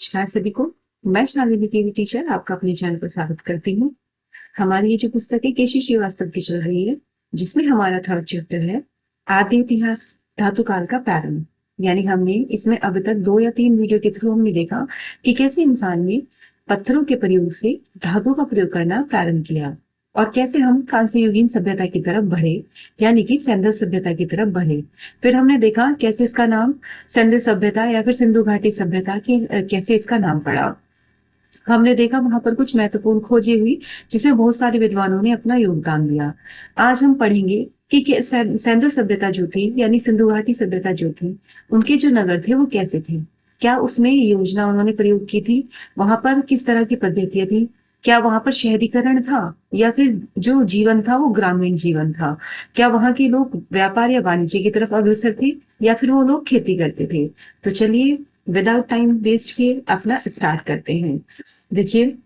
नमस्कार सभी को। मैं शालिनी केवी टीचर आपका अपने चैनल पर स्वागत करती हूँ। हमारी ये जो पुस्तक है केशी श्रीवास्तव की चल रही है, जिसमें हमारा थर्ड चैप्टर है आदि इतिहास धातु काल का प्रारंभ। यानी हमने इसमें अब तक 2 या 3 वीडियो के थ्रू हमने देखा कि कैसे इंसान ने पत्थरों के प्रयोग से धातु का प्रयोग करना प्रारंभ किया और कैसे हम कांस्य युगीन सभ्यता की तरफ बढ़े, यानी कि सैंधव सभ्यता की तरफ बढ़े। फिर हमने देखा कैसे इसका नाम सैंधव सभ्यता या फिर सिंधु घाटी सभ्यता की कैसे इसका नाम पड़ा। हमने देखा वहां पर कुछ महत्वपूर्ण खोजें हुई जिसमें बहुत सारे विद्वानों ने अपना योगदान दिया। आज हम पढ़ेंगे कि सैंधव सभ्यता जो थी यानी सिंधु घाटी सभ्यता जो थी, उनके जो नगर थे वो कैसे थे, क्या उसमें योजना उन्होंने प्रयोग की थी, वहां पर किस तरह की पद्धतियां थी, क्या वहां पर शहरीकरण था या फिर जो जीवन था वो ग्रामीण जीवन था, क्या वहां के लोग व्यापार या वाणिज्य की तरफ अग्रसर थे या फिर वो लोग खेती करते थे। तो चलिए विदाउट टाइम वेस्ट किए अपना स्टार्ट करते हैं। देखिए,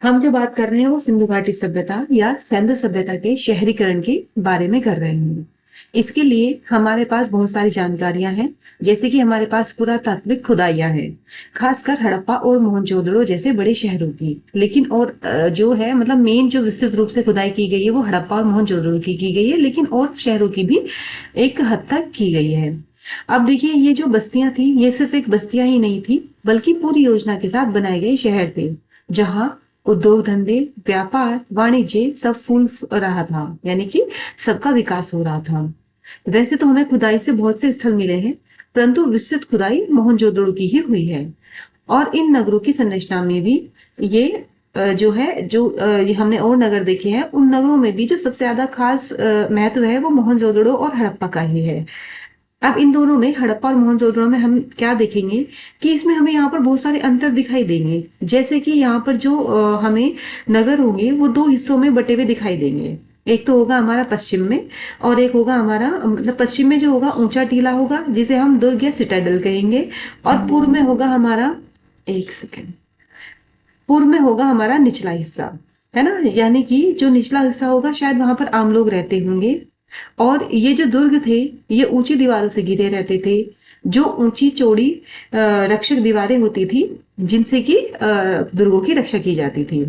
हम जो बात कर रहे हैं वो सिंधु घाटी सभ्यता या सैंधव सभ्यता के शहरीकरण के बारे में कर रहे हैं। इसके लिए हमारे पास बहुत सारी जानकारियां हैं, जैसे कि हमारे पास पुरातात्विक खुदाइयां हैं, खासकर हड़प्पा और मोहनजोदड़ो जैसे बड़े शहरों की। लेकिन और जो है मतलब मेन जो विस्तृत रूप से खुदाई की गई है वो हड़प्पा और मोहनजोदड़ो की गई है, लेकिन और शहरों की भी एक हद तक की गई है। अब देखिए, ये जो बस्तियां थी ये सिर्फ एक बस्तियां ही नहीं थी, बल्कि पूरी योजना के साथ बनाए गए शहर थे, जहां उद्योग धंधे, व्यापार, वाणिज्य सब फूल रहा था, यानी कि सबका विकास हो रहा था। वैसे तो हमें खुदाई से बहुत से स्थल मिले हैं, परंतु विस्तृत खुदाई मोहनजोदड़ो की ही हुई है। और इन नगरों की संरचना में भी ये जो है जो ये हमने और नगर देखे हैं, उन नगरों में भी जो सबसे ज्यादा खास महत्व है वो मोहनजोदड़ो और हड़प्पा का ही है। अब इन दोनों में हड़प्पा और मोहनजोदड़ो में हम क्या देखेंगे कि इसमें हमें यहाँ पर बहुत सारे अंतर दिखाई देंगे। जैसे कि यहाँ पर जो हमें नगर होंगे वो 2 हिस्सों में बटे हुए दिखाई देंगे। एक तो होगा हमारा पश्चिम में और एक होगा हमारा मतलब पश्चिम में जो होगा ऊंचा टीला होगा जिसे हम दुर्ग या सिटाडेल कहेंगे, और पूर्व में होगा हमारा एक सेकेंड पूर्व में होगा हमारा निचला हिस्सा, है ना। यानी कि जो निचला हिस्सा होगा शायद वहां पर आम लोग रहते होंगे, और ये जो दुर्ग थे ये ऊंची दीवारों से घिरे रहते थे, जो ऊंची चौड़ी रक्षक दीवारें होती थी जिनसे कि दुर्गों की रक्षा की जाती थी।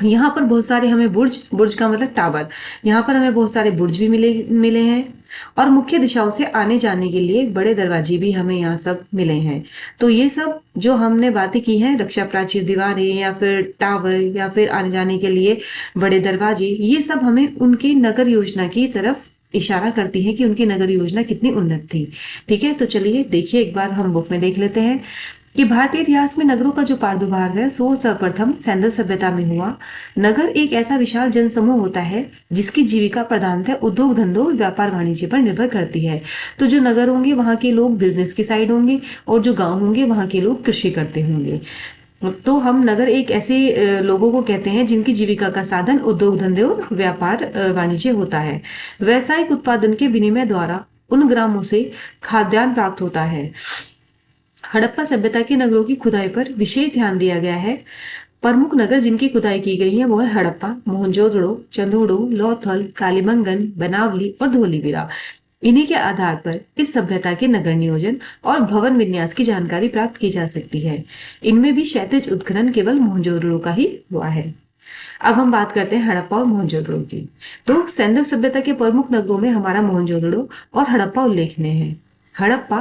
यहाँ पर बहुत सारे हमें बुर्ज, बुर्ज का मतलब टावर, यहाँ पर हमें बहुत सारे बुर्ज भी मिले मिले हैं, और मुख्य दिशाओं से आने जाने के लिए बड़े दरवाजे भी हमें यहाँ सब मिले हैं। तो ये सब जो हमने बातें की हैं, रक्षा प्राचीर दीवारें या फिर टावर या फिर आने जाने के लिए बड़े दरवाजे, ये सब हमें उनकी नगर योजना की तरफ इशारा करती है कि उनकी नगर योजना कितनी उन्नत थी। ठीक है, तो चलिए देखिए, एक बार हम बुक में देख लेते हैं कि भारतीय इतिहास में नगरों का जो प्रादुर्भाव है सो सर्वप्रथम सैंधव सभ्यता में हुआ। नगर एक ऐसा विशाल जनसमूह होता है जिसकी जीविका प्रधानतः उद्योग धंधों और व्यापार वाणिज्य पर निर्भर करती है। तो जो नगर होंगे वहां के लोग बिजनेस की साइड होंगे, और जो गांव होंगे वहां के लोग कृषि करते होंगे। तो हम नगर एक ऐसे लोगों को कहते हैं जिनकी जीविका का साधन उद्योग धंधे और व्यापार वाणिज्य होता है। व्यावसायिक उत्पादन के विनिमय द्वारा उन ग्रामों से खाद्यान्न प्राप्त होता है। हड़प्पा सभ्यता के नगरों की खुदाई पर विशेष ध्यान दिया गया है। प्रमुख नगर जिनकी खुदाई की गई है वो है हड़प्पा, मोहनजोदड़ो, चंदोड़ो, लोथल, कालीबंगन, बनावली और धोलीवीरा। इन्हीं के आधार पर इस सभ्यता के नगर नियोजन और भवन विन्यास की जानकारी प्राप्त की जा सकती है। इनमें भी क्षैतिज उत्खनन केवल मोहनजोदड़ो का ही हुआ है। अब हम बात करते हैं हड़प्पा और मोहनजोदड़ो की। तो सैंधव सभ्यता के प्रमुख नगरों में हमारा मोहनजोदड़ो और हड़प्पा उल्लेखनीय है। हड़प्पा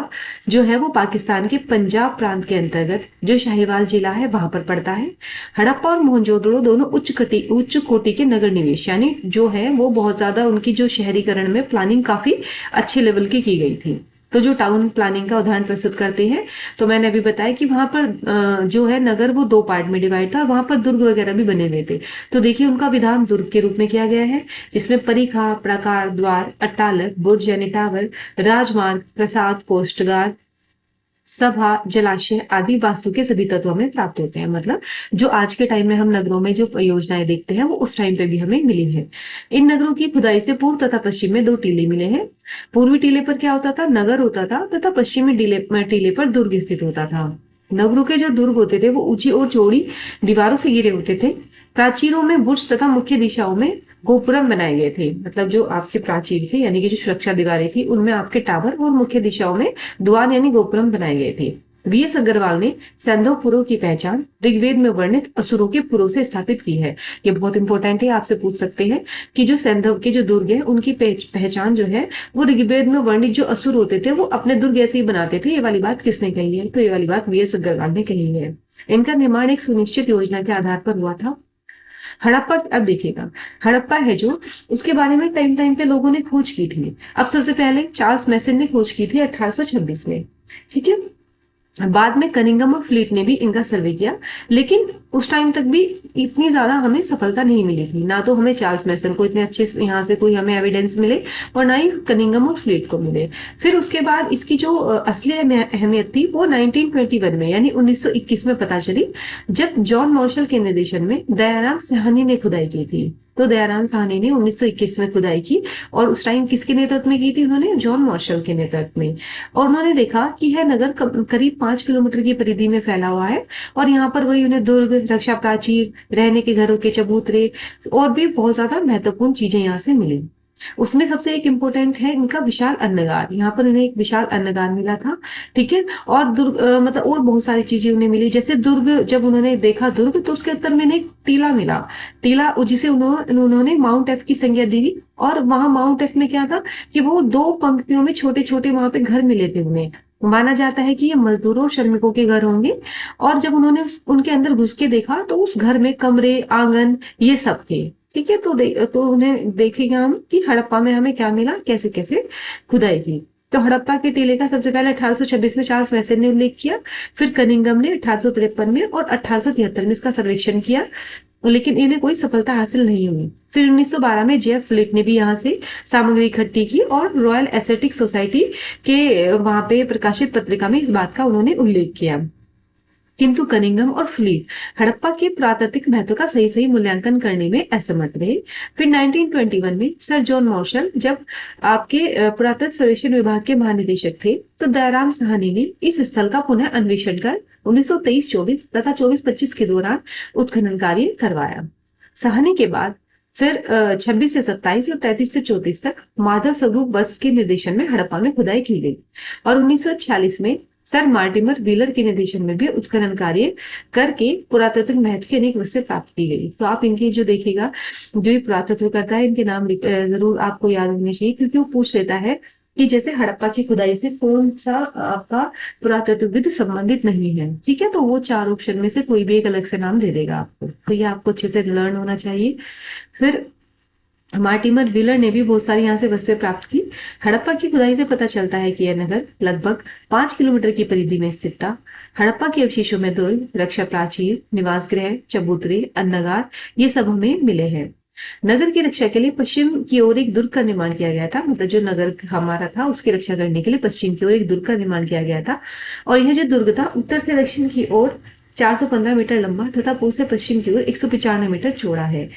जो है वो पाकिस्तान के पंजाब प्रांत के अंतर्गत जो शाहीवाल जिला है वहां पर पड़ता है। हड़प्पा और मोहनजोदड़ो दोनों उच्च कोटि के नगर निवेश यानी जो है वो बहुत ज्यादा उनकी जो शहरीकरण में प्लानिंग काफी अच्छे लेवल की गई थी। तो जो टाउन प्लानिंग का उदाहरण प्रस्तुत करते हैं, तो मैंने अभी बताया कि वहां पर जो है नगर वो 2 पार्ट में डिवाइड था, वहां पर दुर्ग वगैरह भी बने हुए थे। तो देखिए उनका विधान दुर्ग के रूप में किया गया है, जिसमें परिखा, प्राकार, द्वार, अट्टालक, बुर्ज यानी टावर, राजमार्ग, प्रसाद, कोष्टगार, सभा, जलाशय आदि वास्तु के सभी तत्वों में प्राप्त होते हैं। मतलब जो आज के टाइम में हम नगरों में जो योजनाएं देखते हैं वो उस टाइम पे भी हमें मिली है। इन नगरों की खुदाई से पूर्व तथा पश्चिम में 2 टीले मिले हैं। पूर्वी टीले पर क्या होता था, नगर होता था, तथा पश्चिमी टीले पर दुर्ग स्थित होता था। नगरों के जो दुर्ग होते थे वो ऊंची और चौड़ी दीवारों से घिरे होते थे। प्राचीरों में बुर्ज तथा मुख्य दिशाओं में गोपुरम बनाए गए थे। मतलब जो आपके प्राचीर थे यानी कि जो सुरक्षा दीवारें थी उनमें आपके टावर और मुख्य दिशाओं में द्वार यानी गोपुरम बनाए गए थे। वी.एस. अग्रवाल ने सैंधव पुरों की पहचान ऋग्वेद में वर्णित असुरों के पुरों से स्थापित की है। ये बहुत इंपॉर्टेंट है, आपसे पूछ सकते हैं कि जो सैंधव के जो दुर्ग है उनकी पहचान जो है वो ऋग्वेद में वर्णित जो असुर होते थे वो अपने दुर्ग ऐसे ही बनाते थे। ये वाली बात किसने कही है? तो ये वाली बात वी.एस. अग्रवाल ने कही है। इनका निर्माण एक सुनिश्चित योजना के आधार पर हुआ था। हड़प्पा, अब देखिएगा, हड़प्पा है जो, उसके बारे में टाइम टाइम पे लोगों ने खोज की थी। अब सबसे पहले चार्ल्स मैसन ने खोज की थी 1826 में, ठीक है। बाद में कनिंघम और फ्लीट ने भी इनका सर्वे किया, लेकिन उस टाइम तक भी इतनी ज्यादा हमें सफलता नहीं मिली थी। ना तो हमें चार्ल्स मैसन को इतने अच्छे यहाँ से कोई हमें एविडेंस मिले और ना ही कनिंघम और फ्लीट को मिले। फिर उसके बाद इसकी जो असली अहमियत थी वो 1921 में यानी 1921 में पता चली, जब जॉन मार्शल के निर्देशन में दयाराम साहनी ने खुदाई की थी। तो दयाराम साहनी ने 1921 में खुदाई की और उस टाइम किसके नेतृत्व में की थी? उन्होंने जॉन मार्शल के नेतृत्व में। और उन्होंने देखा कि यह नगर करीब 5 किलोमीटर की परिधि में फैला हुआ है और यहाँ पर वही उन्हें दुर्ग, रक्षा प्राचीर, रहने के घरों के चबूतरे और भी बहुत ज्यादा महत्वपूर्ण चीजें यहाँ से मिली। उसमें सबसे एक इम्पोर्टेंट है इनका विशाल अन्नगार। यहाँ पर उन्हें एक विशाल अन्नगार मिला था, ठीक है। और दुर्ग मतलब और बहुत सारी चीजें उन्हें मिली, जैसे दुर्ग, जब उन्होंने देखा दुर्ग तो उसके उत्तर में उन्हें एक टीला मिला, टीला जिसे उन्होंने माउंट एफ की संज्ञा दी। और वहां माउंट एफ में क्या था कि वो 2 पंक्तियों में छोटे छोटे वहां पे घर मिले थे उन्हें। माना जाता है कि ये मजदूरों और श्रमिकों के घर होंगे। और जब उन्होंने उनके अंदर घुस के देखा तो उस घर में कमरे, आंगन ये सब थे, ठीक है। तो उन्हें देखेगा हम कि हड़प्पा में हमें क्या मिला, कैसे कैसे खुदाई की। तो हड़प्पा के टीले का सबसे पहले 1826 में चार्ल्स मैसन ने उल्लेख किया, फिर कनिंघम ने 1853 में और 1873 में इसका सर्वेक्षण किया, लेकिन इन्हें कोई सफलता हासिल नहीं हुई। फिर 1912 में जेफ फ्लिट ने भी यहाँ से सामग्री इकट्ठी की और रॉयल एस्थेटिक सोसाइटी के वहां पे प्रकाशित पत्रिका में इस बात का उन्होंने उल्लेख किया। किंतु कनिंघम और फ्लीट हड़प्पा के पुरातात्विक महत्व का सही सही मूल्यांकन करने में असमर्थ रहे। फिर 1921 में सर जॉन मार्शल जब आपके पुरातत्व सर्वेक्षण विभाग के महानिदेशक थे, तो दयाराम साहनी ने इस स्थल का पुनः अन्वेषण कर 1923-24 तथा 24-25 के दौरान उत्खनन कार्य करवाया। साहनी के बाद फिर 26 से 27 और 33 से 34 तक माधव स्वरूप बस के निर्देशन में हड़प्पा में खुदाई की गई और 1946 में सर मार्टिमर व्हीलर के निर्देशन में भी उत्खनन कार्य करके पुरातत्व महत्व की अनेक वस्तुएं प्राप्त की गई। तो आप इनके जो देखिएगा, जो ये पुरातत्व करता है, इनके नाम जरूर आपको याद होने चाहिए, क्योंकि वो पूछ लेता है कि जैसे हड़प्पा की खुदाई से कौन सा आपका पुरातत्वविद संबंधित नहीं है, ठीक है। तो वो 4 ऑप्शन में से कोई भी एक अलग से नाम दे देगा आपको, तो ये आपको अच्छे से लर्न होना चाहिए। फिर मार्टिमर व्हीलर ने भी बहुत सारी यहाँ से वस्तुएं प्राप्त की। हड़प्पा की खुदाई से पता चलता है कि यह नगर लगभग 5 किलोमीटर की परिधि में स्थित था। हड़प्पा के अवशेषों में दुर्ग, रक्षा प्राचीर, निवास गृह, चबूतरे, अन्नगार ये सब हमें मिले हैं। नगर की रक्षा के लिए पश्चिम की ओर एक दुर्ग का निर्माण किया गया था, मतलब जो नगर हमारा था उसकी रक्षा करने के लिए पश्चिम की ओर एक दुर्ग का निर्माण किया गया था। और यह जो दुर्ग था उत्तर से दक्षिण की ओर 415 मीटर लंबा तथा पूर्व से पश्चिम की ओर 195 मीटर चौड़ा है।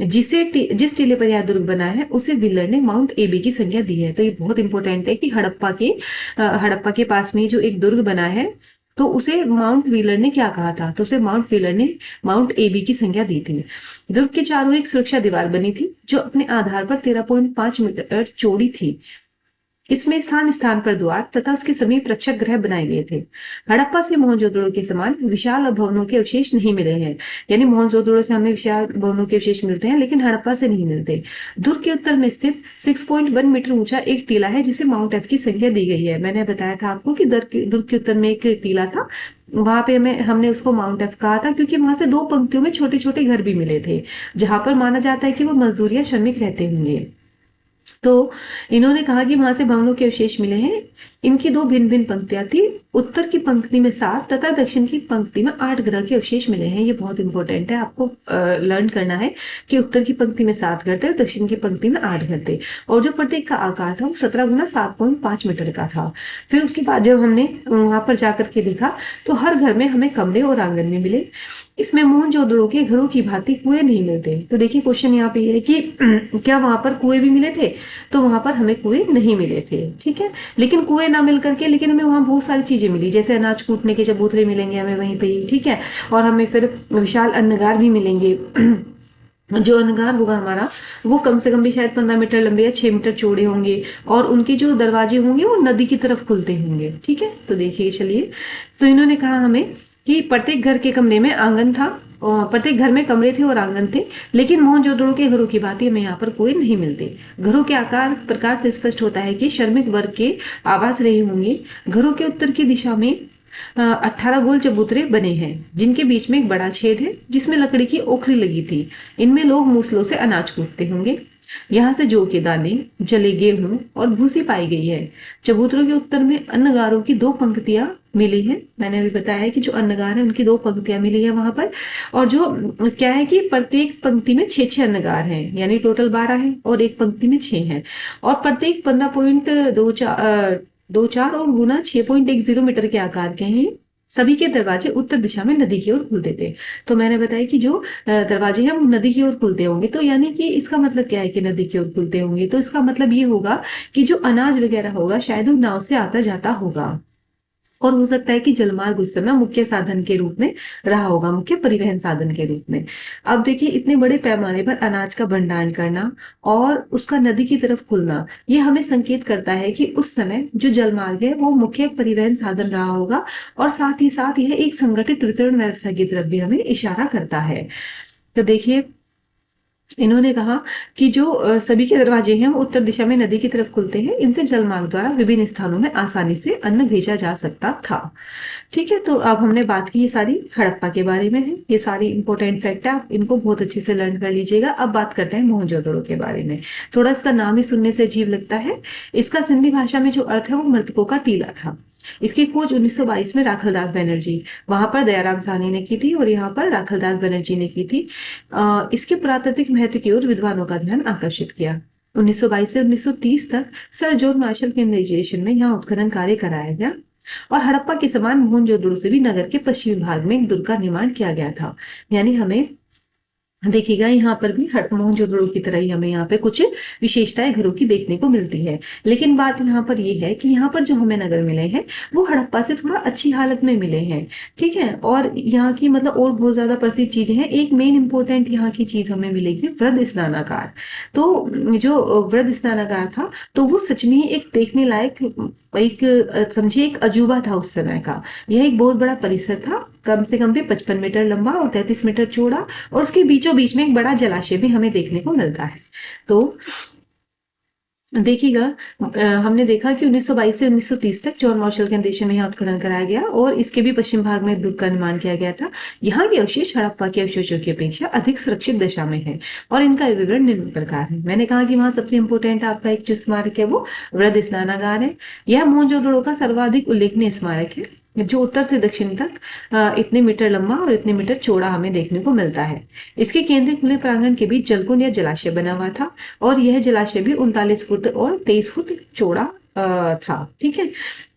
जिस टीले पर यह दुर्ग बना है उसे व्हीलर ने माउंट एबी की संज्ञा दी है। तो ये बहुत इंपॉर्टेंट है कि हड़प्पा के पास में जो एक दुर्ग बना है तो उसे माउंट व्हीलर ने क्या कहा था, तो उसे माउंट व्हीलर ने माउंट एबी की संज्ञा दी थी। दुर्ग के चारों एक सुरक्षा दीवार बनी थी जो अपने आधार पर 13.5 मीटर चौड़ी थी। इसमें स्थान स्थान पर द्वार तथा उसके समीप रक्षक गृह बनाए गए थे। हड़प्पा से मोहनजोदड़ो के समान विशाल भवनों के अवशेष नहीं मिले हैं, यानी मोहनजोदड़ो से हमें विशाल भवनों के अवशेष मिलते हैं लेकिन हड़प्पा से नहीं मिलते। दुर्ग के उत्तर में स्थित 6.1 मीटर ऊंचा एक टीला है जिसे माउंट एफ की संज्ञा दी गई है। मैंने बताया था आपको कि दुर्ग के उत्तर में एक टीला था, वहां पे हमने उसको माउंट एफ कहा था क्योंकि वहां से 2 पंक्तियों में छोटे छोटे घर भी मिले थे जहां पर माना जाता है कि वो मजदूर या श्रमिक रहते होंगे। तो इन्होंने कहा कि वहां से भवनों के अवशेष मिले हैं। इनकी 2 भिन्न भिन्न पंक्तियां थी, उत्तर की पंक्ति में 7 तथा दक्षिण की पंक्ति में 8 ग्रह के अवशेष मिले हैं। ये बहुत इंपॉर्टेंट है, आपको लर्न करना है कि उत्तर की पंक्ति में 7 घर थे और दक्षिण की पंक्ति में 8 घर थे और जो प्रत्येक का आकार था वो 17 गुना 7.5 मीटर का था। फिर उसके बाद जब हमने वहां पर जाकर के देखा तो हर घर में हमें कमरे और आंगन में मिले। इसमें मोहनजोदड़ो के घरों की भांति कुएं नहीं मिलते। तो देखिए क्वेश्चन यहाँ पे ये है कि क्या वहां पर कुएं भी मिले थे, तो वहां पर हमें कुएं नहीं मिले थे, ठीक है। लेकिन कुएं ना मिल करके लेकिन हमें वहां बहुत सारी चीजें मिली, जैसे अनाज कूटने के चबूतरे मिलेंगे हमें वहीं पे ही, ठीक है। और हमें फिर विशाल अन्नगार भी मिलेंगे जो अंगार होगा हमारा, वो कम से कम भी शायद 15 मीटर लंबे या 6 मीटर चौड़े होंगे, और उनके जो दरवाजे होंगे वो नदी की तरफ खुलते होंगे। ठीक है, तो देखिए चलिए, तो इन्होंने कहा हमें कि प्रत्येक घर के कमरे में आंगन था, और प्रत्येक घर में कमरे थे और आंगन थे, लेकिन मोहनजोदड़ो के घरों की बातें हमें यहाँ पर कोई नहीं मिलती। घरों के आकार प्रकार से स्पष्ट होता है कि श्रमिक वर्ग के आवास रहे होंगे। घरों के उत्तर की दिशा में 18 गोल चबूतरे बने हैं, जिनके बीच में एक बड़ा छेद है जिसमें लकड़ी की ओखली लगी थी। इनमें लोग मूसलों से अनाज कूटते होंगे। यहाँ से जौ के दाने, जले गेहूं और भूसी पाई गई है। चबूतरों के उत्तर में अन्नगारों की 2 पंक्तियां मिली है। मैंने अभी बताया कि जो अन्नगार है उनकी 2 पंक्तियां मिली है वहां पर, और जो क्या है कि प्रत्येक पंक्ति में 6-6 अन्नगार हैं, यानी टोटल 12 है और एक पंक्ति में 6 हैं, और प्रत्येक 15.24 और गुना 6.10 मीटर के आकार के हैं। सभी के दरवाजे उत्तर दिशा में नदी की ओर खुलते थे। तो मैंने बताया कि जो दरवाजे हैं वो नदी की ओर खुलते होंगे, तो यानी कि इसका मतलब क्या है कि नदी की ओर खुलते होंगे, तो इसका मतलब ये होगा कि जो अनाज वगैरह होगा शायद वो नाव से आता जाता होगा, और हो सकता है कि जलमार्ग उस समय मुख्य साधन के रूप में रहा होगा, मुख्य परिवहन साधन के रूप में। अब देखिए, इतने बड़े पैमाने पर अनाज का भंडारण करना और उसका नदी की तरफ खुलना, ये हमें संकेत करता है कि उस समय जो जलमार्ग है वो मुख्य परिवहन साधन रहा होगा, और साथ ही साथ यह एक संगठित वितरण व्यवस्था की तरफ भी हमें इशारा करता है। तो देखिए, इन्होंने कहा कि जो सभी के दरवाजे हैं वो उत्तर दिशा में नदी की तरफ खुलते हैं। इनसे जलमार्ग द्वारा विभिन्न स्थानों में आसानी से अन्न भेजा जा सकता था। ठीक है, तो अब हमने बात की ये सारी हड़प्पा के बारे में है। ये सारी इंपॉर्टेंट फैक्ट है, आप इनको बहुत अच्छे से लर्न कर लीजिएगा। अब बात करते हैं मोहनजोदड़ो के बारे में। थोड़ा इसका नाम ही सुनने से अजीब लगता है। इसका सिंधी भाषा में जो अर्थ है वो मृतकों का टीला था। इसकी खोज 1922 में राखलदास बनर्जी, वहां पर दयाराम साहनी ने की थी और यहाँ पर राखलदास बनर्जी ने की थी। इसके पुरातात्विक महत्व की ओर विद्वानों का ध्यान आकर्षित किया। 1922 से 1930 तक सर जॉन मार्शल के निर्देशन में यहाँ उत्खनन कार्य कराया गया, और हड़प्पा के समान मोहनजोदड़ो से भी नगर के पश्चिमी भाग में एक दुर्ग का निर्माण किया गया था। यानी हमें देखिएगा, यहाँ पर भी मोहनजोदड़ो की तरह ही हमें यहाँ पे कुछ विशेषताएं घरों की देखने को मिलती है। लेकिन बात यहाँ पर ये है कि यहाँ पर जो हमें नगर मिले हैं वो हड़प्पा से थोड़ा अच्छी हालत में मिले हैं। ठीक है, और यहाँ की मतलब और बहुत ज्यादा प्रसिद्ध चीजें हैं। एक मेन इंपॉर्टेंट यहाँ की चीज हमें मिलेगी, वृद्ध स्नानागार। तो जो वृद्ध स्नानागार था, तो वो सच में ही एक देखने लायक, एक समझिए एक अजूबा था उस समय का। यह एक बहुत बड़ा परिसर था, कम से कम भी 55 मीटर लंबा और 33 मीटर चौड़ा, और उसके बीचों बीच में एक बड़ा जलाशय भी हमें देखने को मिलता है। तो देखिएगा, हमने देखा कि 1922 से 1930 तक जॉन मार्शल के निर्देशन में यहाँ उत्खनन कराया गया, और इसके भी पश्चिम भाग में दुर्ग का निर्माण किया गया था। यहाँ के अवशेष हड़प्पा के अवशेषों की अपेक्षा अधिक सुरक्षित दशा में है, और इनका विवरण निम्न प्रकार है। मैंने कहा कि वहाँ सबसे इंपोर्टेंट आपका एक जो स्मारक है वो वृद्ध स्नानागार है। यह मोहनजोदड़ो का सर्वाधिक उल्लेखनीय स्मारक है, जो उत्तर से दक्षिण तक इतने मीटर लंबा और इतने मीटर चौड़ा हमें देखने को मिलता है। इसके केंद्रीय खुले प्रांगण के बीच जलकुंड या जलाशय बना हुआ था, और यह जलाशय भी 39 फुट और 23 फुट चौड़ा था। ठीक है,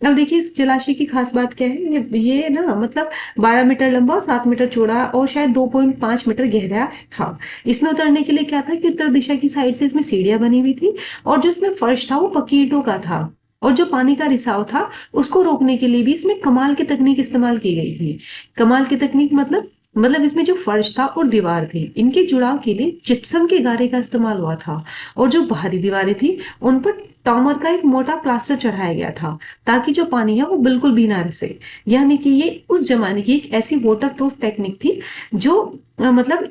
अब देखिए इस जलाशय की खास बात क्या है। ये ना मतलब 12 मीटर लंबा और 7 मीटर चौड़ा और शायद 2.5 मीटर गहरा था। इसमें उतरने के लिए क्या था कि उत्तर दिशा की साइड से इसमें सीढ़ियां बनी हुई थी, और जो इसमें फर्श था वो पक्की ईंटों का था, और जो पानी का रिसाव था उसको रोकने के लिए भी इसमें कमाल की तकनीक इस्तेमाल की गई थी। कमाल की तकनीक मतलब इसमें जो फर्श था और दीवार थी, इनके जुड़ाव के लिए जिप्सम के गारे का इस्तेमाल हुआ था, और जो बाहरी दीवारें थी उन पर टॉमर का एक मोटा प्लास्टर चढ़ाया गया था, ताकि जो पानी है वो बिल्कुल भी ना रिसे। यानी कि ये उस जमाने की एक ऐसी वाटर प्रूफ टेक्निक थी जो मतलब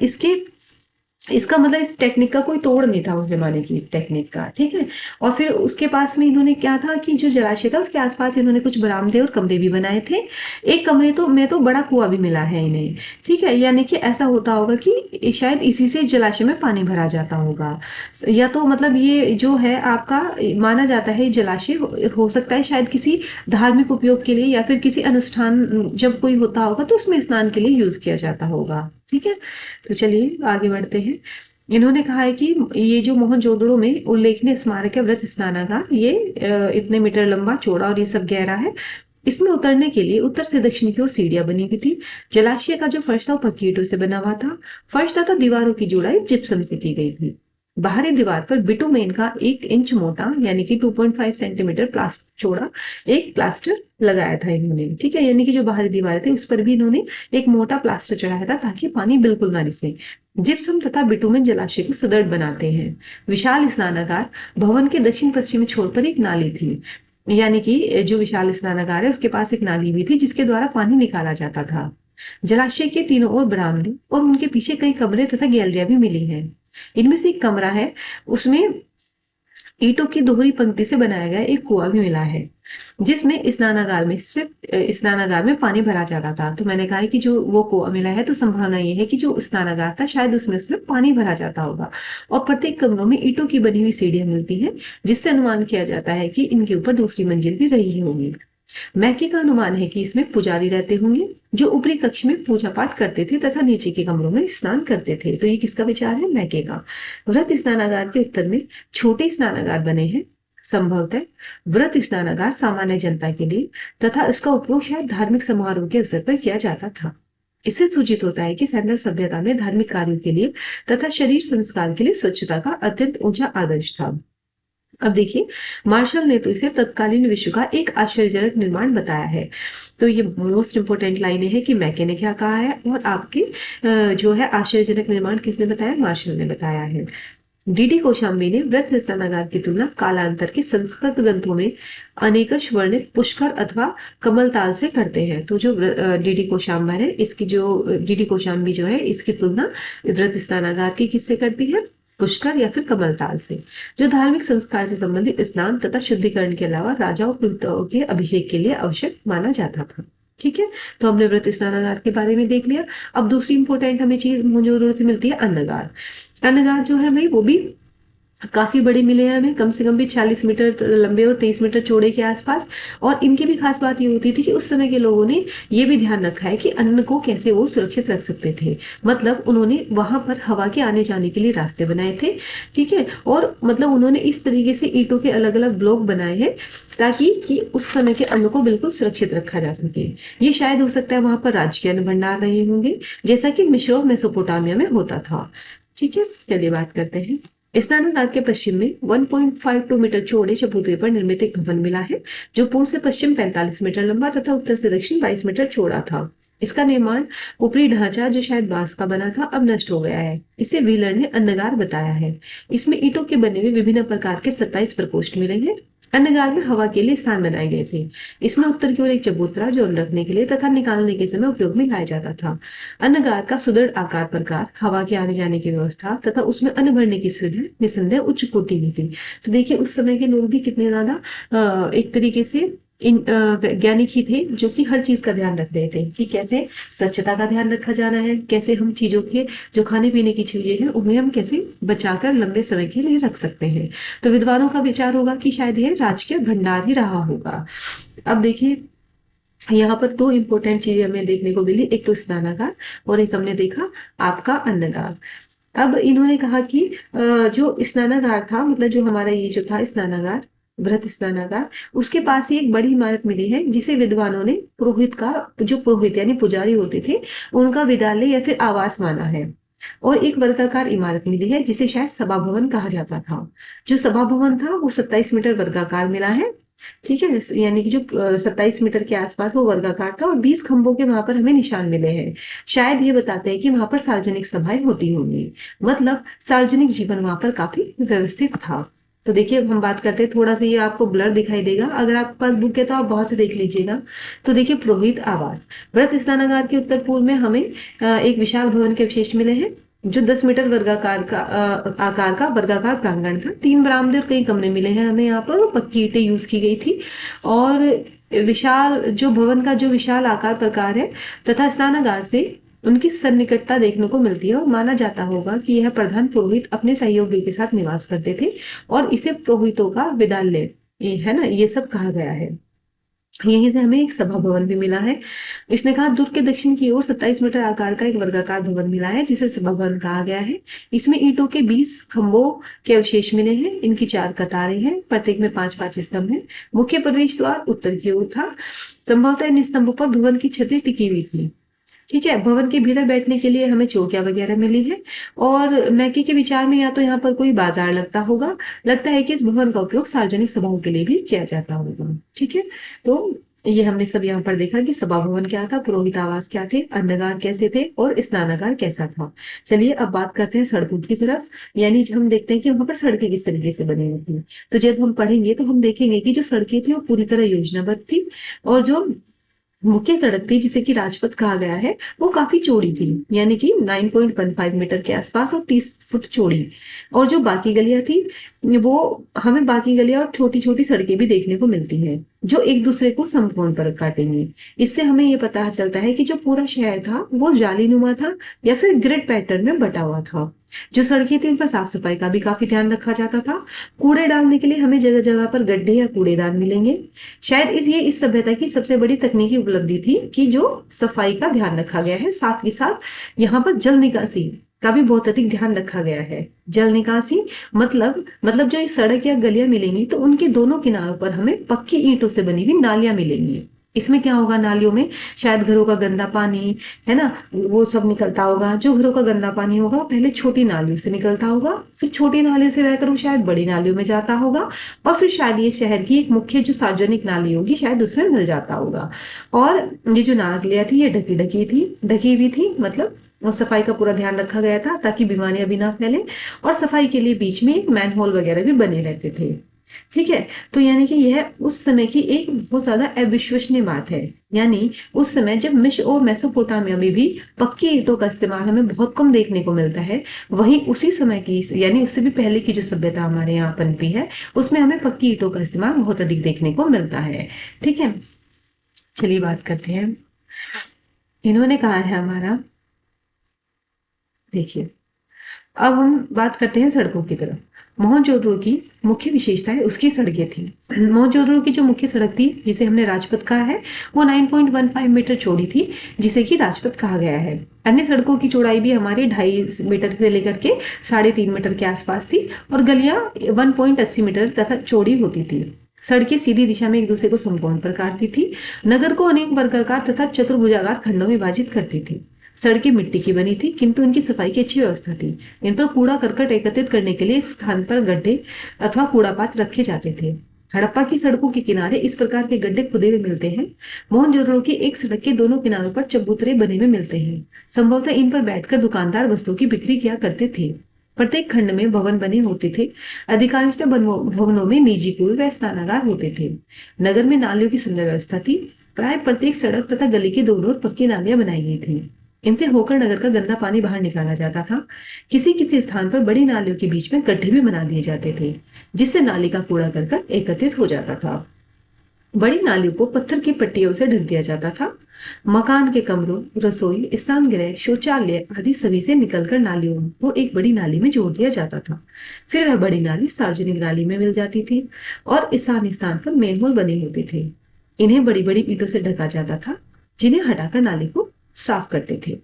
इसका मतलब इस टेक्निक का कोई तोड़ नहीं था उस जमाने की इस टेक्निक का। ठीक है, और फिर उसके पास में इन्होंने क्या था कि जो जलाशय था उसके आसपास इन्होंने कुछ बरामदे और कमरे भी बनाए थे। एक कमरे में तो बड़ा कुआं भी मिला है इन्हें। ठीक है, यानी कि ऐसा होता होगा कि शायद इसी से जलाशय में पानी भरा जाता होगा, या तो मतलब ये जो है आपका माना जाता है जलाशय हो सकता है शायद किसी धार्मिक उपयोग के लिए, या फिर किसी अनुष्ठान जब कोई होता होगा तो उसमें स्नान के लिए यूज किया जाता होगा। ठीक है, तो चलिए आगे बढ़ते हैं। इन्होंने कहा है कि ये जो मोहनजोदड़ो में उल्लेखनीय स्मारक है वृत्त स्नानागार, ये इतने मीटर लंबा चौड़ा और ये सब गहरा है। इसमें उतरने के लिए उत्तर से दक्षिण की ओर सीढ़ियां बनी हुई थी। जलाशय का जो फर्श था वो पक्की ईंटों से बना हुआ था। फर्श तथा दीवारों की जुड़ाई जिप्सम से की गई थी। बाहरी दीवार पर बिटुमेन का 1 इंच मोटा यानी कि 2.5 सेंटीमीटर चौड़ा एक प्लास्टर लगाया था इन्होंने। ठीक है, यानी कि जो बाहरी दीवार थी उस पर भी इन्होंने एक मोटा प्लास्टर चढ़ाया था ताकि पानी बिल्कुल ना रिसे। जिप्सम तथा बिटुमेन जलाशय को सुदृढ़ बनाते हैं। विशाल स्नानागार भवन के दक्षिण पश्चिमी छोर पर एक नाली थी, यानी कि जो विशाल स्नानागार है उसके पास एक नाली भी थी जिसके द्वारा पानी निकाला जाता था। जलाशय के तीनों ओर बरामदे और उनके पीछे कई कमरे तथा गैलरियां भी मिली हैं। इनमें से एक कमरा है, उसमें ईंटों की दोहरी पंक्ति से बनाया गया एक कुआं भी मिला है, जिसमें स्नानागार में पानी भरा जाता था। तो मैंने कहा है कि जो वो कुआं मिला है तो संभावना ये है कि जो स्नानागार था शायद उसमें पानी भरा जाता होगा। और प्रत्येक कमरों में ईंटों की बनी हुई सीढ़ियां मिलती हैं, जिससे अनुमान किया जाता है कि इनके ऊपर दूसरी मंजिल भी रही होगी। मैके का अनुमान है कि इसमें पुजारी रहते होंगे जो ऊपरी कक्ष में पूजा पाठ करते थे तथा नीचे के कमरों में स्नान करते थे। तो ये किसका विचार है? मैके का। वृत स्नानागार के उत्तर में छोटे स्नानागार बने हैं। संभवतः वृत स्नानागार सामान्य जनता के लिए तथा इसका उपयोग शायद धार्मिक समारोह के अवसर पर किया जाता था। इससे सूचित होता है कि सैंडल सभ्यता में धार्मिक कार्यों के लिए तथा शरीर संस्कार के लिए स्वच्छता का अत्यंत ऊंचा आदर्श था। अब देखिए, मार्शल ने तो इसे तत्कालीन विश्व का एक आश्चर्यजनक निर्माण बताया है। तो ये मोस्ट इंपोर्टेंट लाइनें हैं कि मैके ने क्या कहा है और आपके जो है आश्चर्यजनक निर्माण किसने बताया? मार्शल ने बताया है। डीडी कौशाम्बी ने वृत्त स्नानागार की तुलना कालांतर के संस्कृत ग्रंथों में अनेकश वर्णित पुष्कर अथवा कमलताल से करते हैं। तो जो डीडी कौशाम्बा है, इसकी जो डीडी कौशाम्बी जो है इसकी तुलना वृत्त स्नानागार की किससे करती है? पुष्कर या फिर कमलताल से, जो धार्मिक संस्कार से संबंधित स्नान तथा शुद्धिकरण के अलावा राजाओं पुरोहितों के अभिषेक के लिए आवश्यक माना जाता था। ठीक है, तो हमने वृत्त स्नानागार के बारे में देख लिया। अब दूसरी इंपॉर्टेंट हमें चीज जरूरत मिलती है अन्नगार। अन्नगार जो है भाई वो भी काफी बड़े मिले हैं हमें, कम से कम भी 40 मीटर लंबे और 23 मीटर चौड़े के आसपास। और इनकी भी खास बात ये होती थी कि उस समय के लोगों ने ये भी ध्यान रखा है कि अन्न को कैसे वो सुरक्षित रख सकते थे। मतलब उन्होंने वहां पर हवा के आने जाने के लिए रास्ते बनाए थे। ठीक है, और मतलब उन्होंने इस तरीके से ईंटों के अलग अलग ब्लॉक बनाए हैं ताकि कि उस समय के अन्न को बिल्कुल सुरक्षित रखा जा सके। ये शायद हो सकता है वहां पर राजकीय अन्न भंडार रहे होंगे, जैसा कि मिस्र और मेसोपोटामिया में होता था। ठीक है, चलिए बात करते हैं। स्नानागार के पश्चिम में 1.52 मीटर चौड़े चबूतरे पर निर्मित एक भवन मिला है, जो पूर्व से पश्चिम 45 मीटर लंबा तथा उत्तर से दक्षिण 22 मीटर चौड़ा था। इसका निर्माण ऊपरी ढांचा जो शायद बांस का बना था अब नष्ट हो गया है। इसे व्हीलर ने अन्नगार बताया है। इसमें ईंटों के बने हुए विभिन्न प्रकार के 27 प्रकोष्ठ मिले हैं। अन्नगार में हवा के लिए स्थान बनाए गए थे। इसमें उत्तर की ओर एक चबूतरा जो अन्न रखने के लिए तथा निकालने के समय उपयोग में लाया जाता था। अन्नगार का सुदृढ़ आकार प्रकार, हवा के आने जाने की व्यवस्था तथा उसमें अन्न भरने की सुविधा निसंदेह उच्च कोटि की थी। तो देखिए उस समय के लोग भी कितने ज्यादा एक तरीके से वैज्ञानिक ही थे, जो कि हर चीज का ध्यान रख रहे थे कि कैसे स्वच्छता का ध्यान रखा जाना है, कैसे हम चीजों के जो खाने पीने की चीजें हैं उन्हें हम कैसे बचाकर लंबे समय के लिए रख सकते हैं। तो विद्वानों का विचार होगा कि शायद यह राजकीय भंडार ही रहा होगा। अब देखिए यहाँ पर दो इंपॉर्टेंट चीजें हमें देखने को मिली, एक तो स्नानागार और एक हमने देखा आपका अन्नगार। अब इन्होंने कहा कि जो स्नानागार था, मतलब जो हमारा ये जो था स्नानागार, बृहत स्नानागार, उसके पास ही एक बड़ी इमारत मिली है जिसे विद्वानों ने पुरोहित का, जो पुरोहित यानी पुजारी होते थे, उनका विद्यालय या फिर आवास माना है। और एक वर्गाकार इमारत मिली है जिसे शायद सभा भवन कहा जाता था। जो सभा भवन था वो 27 मीटर वर्गाकार मिला है। ठीक है, यानी कि जो 27 मीटर के आसपास वो वर्गाकार था और 20 खंभों के वहां पर हमें निशान मिले हैं। शायद ये बताते हैं कि वहां पर सार्वजनिक सभाएं होती होंगी, मतलब सार्वजनिक जीवन वहां पर काफी व्यवस्थित था। तो देखिए हम बात करते हैं, थोड़ा सा ये आपको ब्लर दिखाई देगा, अगर आपके पास बुक है तो आप बहुत से देख लीजिएगा। तो देखिए पुरोहित आवास, वृत्त स्नानागार के उत्तर पूर्व में हमें एक विशाल भवन के अवशेष मिले हैं जो 10 मीटर वर्गाकार का आकार का वर्गाकार प्रांगण था। 3 बरामदे और कई कमरे मिले हैं हमें यहाँ पर, पक्की ईंटें यूज की गई थी। और विशाल जो भवन का जो विशाल आकार प्रकार है तथा स्नानागार से उनकी सन्निकटता देखने को मिलती है और माना जाता होगा कि यह प्रधान पुरोहित अपने सहयोगी के साथ निवास करते थे और इसे पुरोहितों का विद्यालय है ना, ये सब कहा गया है। यहीं से हमें एक सभा भवन भी मिला है। इसने कहा दुर्ग के दक्षिण की ओर 27 मीटर आकार का एक वर्गाकार भवन मिला है जिसे सभा भवन कहा गया है। इसमें ईंटों के 20 खंभों के अवशेष मिले हैं। इनकी 4 कतारें हैं, प्रत्येक में 5-5 स्तंभ हैं। मुख्य प्रवेश द्वार उत्तर की ओर था। संभवतः इन स्तंभों पर भवन की छतें टिकी हुई थी। ठीक है, भवन के भीतर बैठने के लिए हमें चौकियां वगैरह मिली है। और मैके के विचार में या तो यहाँ पर कोई बाजार लगता होगा, लगता है कि इस भवन का उपयोग सार्वजनिक सभाओं के लिए भी किया जाता होगा। ठीक है, तो ये हमने सब यहाँ पर देखा कि सभा भवन क्या था, पुरोहित आवास क्या थे, अन्नगार कैसे थे और स्नानागार कैसा था। चलिए अब बात करते हैं सड़कों की तरफ। यानी हम देखते हैं कि वहां पर सड़कें किस तरीके से बनी हुई थी। तो जब हम पढ़ेंगे तो हम देखेंगे कि जो सड़कें थी वो पूरी तरह योजनाबद्ध थी, और जो मुख्य सड़क थी जिसे कि राजपथ कहा गया है वो काफी चौड़ी थी, यानी कि 9.15 मीटर के आसपास और 30 फुट चौड़ी। और जो बाकी गलियां थी वो, हमें बाकी गलियां और छोटी छोटी सड़कें भी देखने को मिलती हैं जो एक दूसरे को समकोण पर काटेंगी। इससे हमें ये पता चलता है कि जो पूरा शहर था वो जालीनुमा था या फिर ग्रिड पैटर्न में बटा हुआ था। जो सड़कें थी उन पर साफ सफाई का भी काफी ध्यान रखा जाता था। कूड़े डालने के लिए हमें जगह जगह पर गड्ढे या कूड़ेदान मिलेंगे। शायद ये इस सभ्यता की सबसे बड़ी तकनीकी उपलब्धि थी कि जो सफाई का ध्यान रखा गया है, साथ ही साथ यहाँ पर जल निकासी का भी बहुत अधिक ध्यान रखा गया है। जल निकासी मतलब जो इस सड़क या गलियां मिलेंगी तो उनके दोनों किनारों पर हमें पक्की ईंटों से बनी हुई नालियां मिलेंगी। इसमें क्या होगा, नालियों में शायद घरों का गंदा पानी, है ना, वो सब निकलता होगा। जो घरों का गंदा पानी होगा पहले छोटी नालियों से निकलता होगा, फिर छोटी नालियों से बहकर वो शायद बड़ी नालियों में जाता होगा, और फिर शायद ये शहर की एक मुख्य जो सार्वजनिक नाली होगी शायद उसमें मिल जाता होगा। और ये जो नालियां थी ये ढकी हुई थी, मतलब और सफाई का पूरा ध्यान रखा गया था ताकि बीमारियां भी ना फैले। और सफाई के लिए बीच में एक मैनहोल वगैरह भी बने रहते थे। ठीक है, तो यानी कि यह उस समय की एक बहुत ज्यादा अविश्वसनीय बात है। यानी उस समय जब मिस्र और मेसोपोटामिया में भी पक्की ईंटों का इस्तेमाल हमें बहुत कम देखने को मिलता है, वहीं उसी समय की यानी उससे भी पहले की जो सभ्यता हमारे यहाँ पनपी है उसमें हमें पक्की ईंटों का इस्तेमाल बहुत अधिक देखने को मिलता है। ठीक है, चलिए बात करते हैं। इन्होंने कहा है हमारा, देखिए अब हम बात करते हैं सड़कों की तरफ। मोहनजोदड़ो की मुख्य विशेषता है उसकी सड़कें थी। मोहनजोदड़ो की जो मुख्य सड़क थी जिसे हमने राजपथ कहा है वो 9.15 मीटर चौड़ी थी, जिसे कि राजपथ कहा गया है। अन्य सड़कों की चौड़ाई भी हमारे 2.5 मीटर से लेकर के 3.5 मीटर के आसपास थी, और गलियां 1.80 मीटर तक चौड़ी होती थी। सड़कें सीधी दिशा में एक दूसरे को समकोण पर काटती थी। नगर को अनेक वर्गाकार तथा चतुर्भुजाकार खंडों में विभाजित करती थी। सड़कें मिट्टी की बनी थी किंतु उनकी सफाई की अच्छी व्यवस्था थी। इन पर कूड़ा करकट एकत्रित करने के लिए इस स्थान पर गड्ढे अथवा कूड़ा पात्र रखे जाते थे। हड़प्पा की सड़कों के किनारे इस प्रकार के गड्ढे खुदे हुए मिलते हैं। मोहनजोदड़ो की एक सड़क के दोनों किनारों पर चबूतरे बने हुए मिलते हैं। संभवतः इन पर बैठकर दुकानदार वस्तुओं की बिक्री किया करते थे। प्रत्येक खंड में भवन बने होते थे। अधिकांशतः भवनों में निजी कुल व स्नानागार होते थे। नगर में नालियों की सुंदर व्यवस्था थी। प्राय प्रत्येक सड़क तथा गली के दोनों ओर पक्की नालियां बनाई गई थी। इनसे होकर नगर का गंदा पानी बाहर निकाला जाता था। किसी किसी स्थान पर बड़ी नालियों के बीच में गड्ढे भी बना दिए जाते थे, जिससे नाली का कूड़ा करकट एकत्रित हो जाता था। बड़ी नालियों को पत्थर की पट्टियों से ढक दिया जाता था। मकान के कमरों, रसोई, स्नान गृह, शौचालय आदि सभी से निकलकर नालियों को एक बड़ी नाली में जोड़ दिया जाता था। फिर वह बड़ी नाली सार्वजनिक नाली में मिल जाती थी, और स्थान स्थान पर मेनहोल बने होते थे। इन्हें बड़ी बड़ी ईंटों से ढका जाता था, जिन्हें हटाकर नाली को साफ करते थे।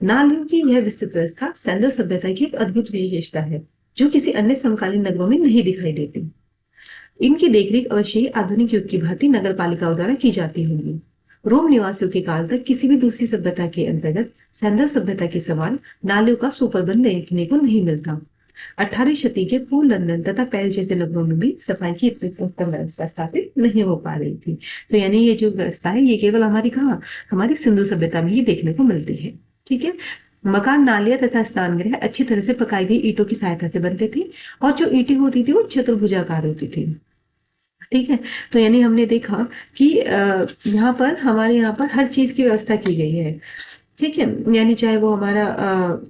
नालियों की यह विस्तृत व्यवस्था सैंडल सभ्यता की एक अद्भुत विशेषता है, जो किसी अन्य समकालीन नगरों में नहीं दिखाई देती। इनकी देखरेख अवश्य ही आधुनिक युग की भांति नगर पालिकाओं द्वारा की जाती होगी। रोम निवासियों के काल तक किसी भी दूसरी सभ्यता के अंतर्गत सैंडल सभ्यता के समान नालियों का सुप्रबंध देखने को नहीं मिलता। 18वीं शती के पूर्व लंदन तथा पेरिस जैसे नगरों में भी सफाई की इतनी उत्तम व्यवस्था स्थापित नहीं हो पा रही थी। तो यानी ये जो व्यवस्था है ये केवल हमारी कहाँ, हमारी सिंधु सभ्यता में ही देखने को मिलती है। ठीक है, मकान, नालियां तथा स्नान गृह अच्छी तरह से पकाई गई ईंटों की सहायता से बनते थे, और जो ईंटें होती थी वो चतुर्भुजाकार होती थी। ठीक है, तो यानी हमने देखा कि यहाँ पर हमारे यहाँ पर हर चीज की व्यवस्था की गई है। ठीक है, यानी चाहे वो हमारा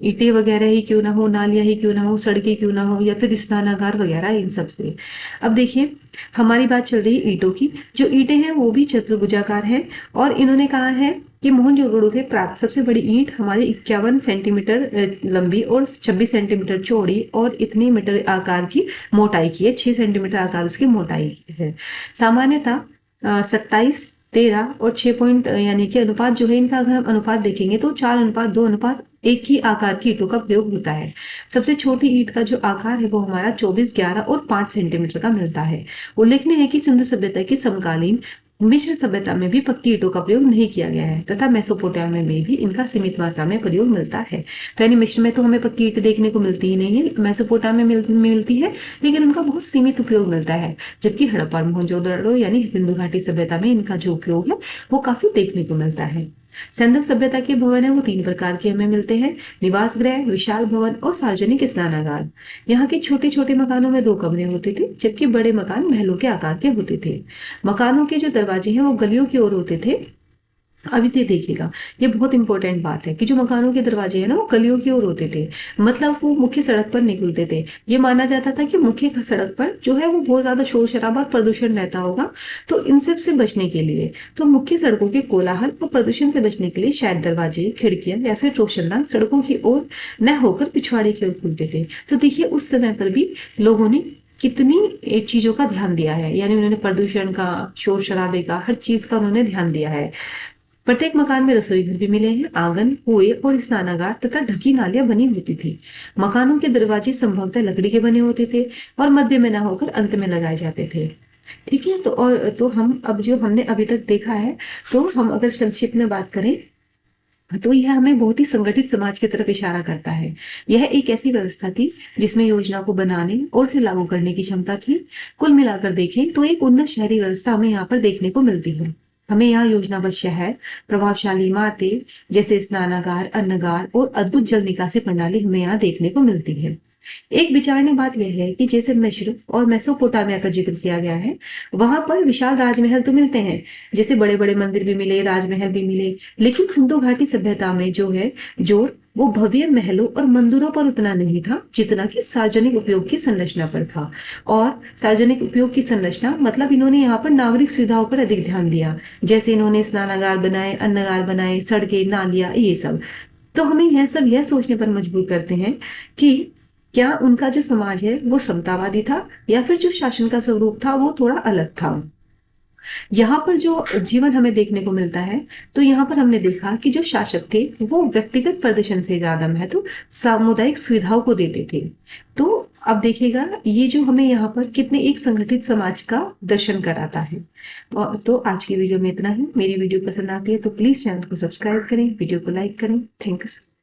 ईंटें वगैरह ही क्यों ना हो, नालियां ही क्यों ना हो, सड़कें क्यों ना हो, या फिर स्नानागार वगैरह, इन सब से। अब देखिए हमारी बात चल रही है ईंटों की। जो ईंटें हैं वो भी चतुर्भुजाकार हैं, और इन्होंने कहा है कि मोहनजोदड़ो से प्राप्त सबसे बड़ी ईंट हमारी 51 सेंटीमीटर लंबी और 26 सेंटीमीटर चौड़ी और इतनी मीटर आकार की मोटाई की है। 6 सेंटीमीटर आकार उसकी मोटाई है। सामान्यतः 27, 13 और 6 पॉइंट यानी कि अनुपात जो है इनका, अगर हम अनुपात देखेंगे तो 4:2:1 ही आकार की ईंटों का प्रयोग होता है। सबसे छोटी ईंट का जो आकार है वो हमारा 24, 11 और 5 सेंटीमीटर का मिलता है। उल्लेखनीय है कि सिंधु सभ्यता की समकालीन मिस्र सभ्यता में भी पक्की ईंटों का प्रयोग नहीं किया गया है तथा मेसोपोटामिया में भी इनका सीमित मात्रा में प्रयोग मिलता है। तो यानी मिस्र में तो हमें पक्की ईंट देखने को मिलती ही नहीं है, मेसोपोटामिया में मिलती है, लेकिन उनका बहुत सीमित उपयोग मिलता है। जबकि हड़प्पा और मोहनजोदड़ो यानी सिंधु घाटी सभ्यता में इनका जो उपयोग है वो काफी देखने को मिलता है। सिंधु सभ्यता के भवन है वो 3 प्रकार के हमें मिलते हैं, निवास गृह, विशाल भवन और सार्वजनिक स्नानागार। यहाँ के छोटे छोटे मकानों में 2 कमरे होते थे, जबकि बड़े मकान महलों के आकार के होते थे। मकानों के जो दरवाजे हैं वो गलियों की ओर होते थे। अभी तो देखिएगा, ये बहुत इंपॉर्टेंट बात है कि जो मकानों के दरवाजे हैं ना वो गलियों की ओर होते थे, मतलब वो मुख्य सड़क पर नहीं खुलते थे। ये माना जाता था कि मुख्य सड़क पर जो है वो बहुत ज्यादा शोर शराबा और प्रदूषण रहता होगा, तो इन सब से बचने के लिए, तो मुख्य सड़कों के कोलाहल और प्रदूषण से बचने के लिए शायद दरवाजे, खिड़कियां या फिर रोशनदान सड़कों की ओर न होकर पिछवाड़े की ओर खुलते थे। तो देखिए उस समय पर भी लोगों ने कितनी चीजों का ध्यान दिया है, यानी उन्होंने प्रदूषण का, शोर शराबे का, हर चीज का उन्होंने ध्यान दिया है। प्रत्येक मकान में रसोई घर भी मिले हैं, आंगन, कुएं और स्नानागार तथा ढकी नालियां बनी होती थी। मकानों के दरवाजे संभवतः लकड़ी के बने होते थे और मध्य में न होकर अंत में लगाए जाते थे। ठीक है, तो हम अब जो हमने अभी तक देखा है, तो हम अगर संक्षिप्त में बात करें तो यह हमें बहुत ही संगठित समाज की तरफ इशारा करता है। यह एक ऐसी व्यवस्था थी जिसमें योजना को बनाने और उसे लागू करने की क्षमता थी। कुल मिलाकर देखें तो एक उन्नत शहरी व्यवस्था हमें यहाँ पर देखने को मिलती है। हमें यहाँ योजनाबद्ध शहर, प्रभावशाली इमारतें जैसे स्नानागार, अन्नगार और अद्भुत जल निकासी प्रणाली हमें यहाँ देखने को मिलती है। एक विचारणीय बात यह है कि जैसे मिस्र और मेसोपोटामिया का जिक्र किया गया है, वहां पर विशाल राजमहल तो मिलते हैं, जैसे बड़े बड़े मंदिर भी मिले, राजमहल भी मिले, लेकिन सिंधु घाटी सभ्यता में जो है जोर वो भव्य महलों और मंदिरों पर उतना नहीं था जितना कि सार्वजनिक उपयोग की संरचना पर था। और सार्वजनिक उपयोग की संरचना मतलब इन्होंने यहाँ पर नागरिक सुविधाओं पर अधिक ध्यान दिया, जैसे इन्होंने स्नानागार बनाए, अन्नगार बनाए, सड़कें, नालियां, ये सब। तो हमें यह सब यह सोचने पर मजबूर करते हैं कि क्या उनका जो समाज है वो समतावादी था या फिर जो शासन का स्वरूप था वो थोड़ा अलग था। यहाँ पर जो जीवन हमें देखने को मिलता है, तो यहाँ पर हमने देखा कि जो शासक थे वो व्यक्तिगत प्रदर्शन से ज्यादा महत्व सामुदायिक सुविधाओं को देते थे। तो अब देखिएगा ये जो हमें यहाँ पर कितने एक संगठित समाज का दर्शन कराता है। और तो आज की वीडियो में इतना ही। मेरी वीडियो पसंद आती है तो प्लीज चैनल को सब्सक्राइब करें, वीडियो को लाइक करें। Thank you.